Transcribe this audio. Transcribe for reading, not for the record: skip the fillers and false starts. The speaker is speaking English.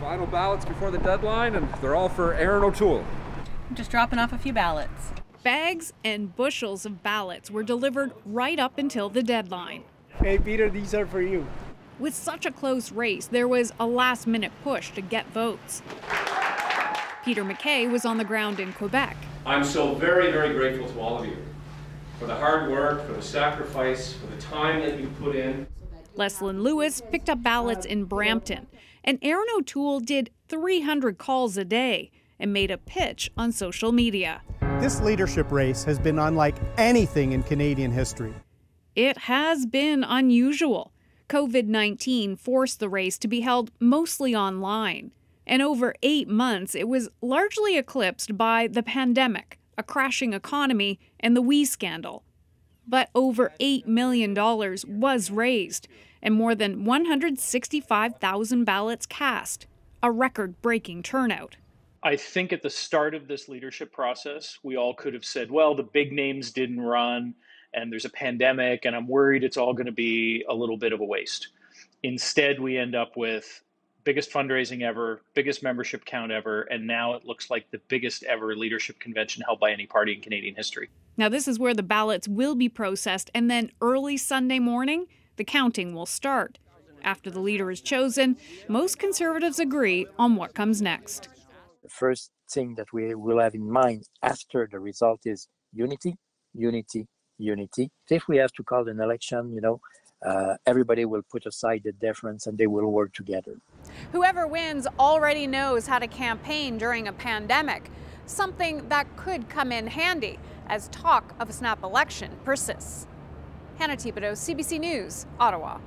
Final ballots before the deadline, and they're all for Erin O'Toole. I'm just dropping off a few ballots. Bags and bushels of ballots were delivered right up until the deadline. Hey, Peter, these are for you. With such a close race, there was a last-minute push to get votes. Peter MacKay was on the ground in Quebec. I'm so very, very grateful to all of you for the hard work, for the sacrifice, for the time that you put in. Leslyn Lewis picked up ballots in Brampton, and Erin O'Toole did 300 calls a day and made a pitch on social media. This leadership race has been unlike anything in Canadian history. It has been unusual. COVID-19 forced the race to be held mostly online. And over 8 months, it was largely eclipsed by the pandemic, a crashing economy, and the WE scandal. But over $8 million was raised, and more than 165,000 ballots cast, a record-breaking turnout. I think at the start of this leadership process, we all could have said, well, the big names didn't run, and there's a pandemic, and I'm worried it's all going to be a little bit of a waste. Instead, we end up with biggest fundraising ever, biggest membership count ever, and now it looks like the biggest ever leadership convention held by any party in Canadian history. Now, this is where the ballots will be processed, and then early Sunday morning, the counting will start. After the leader is chosen, most Conservatives agree on what comes next. The first thing that we will have in mind after the result is unity, unity, unity. If we have to call an election, everybody will put aside the difference and they will work together. Whoever wins already knows how to campaign during a pandemic, something that could come in handy as talk of a snap election persists. Hannah Thibodeau, CBC News, Ottawa.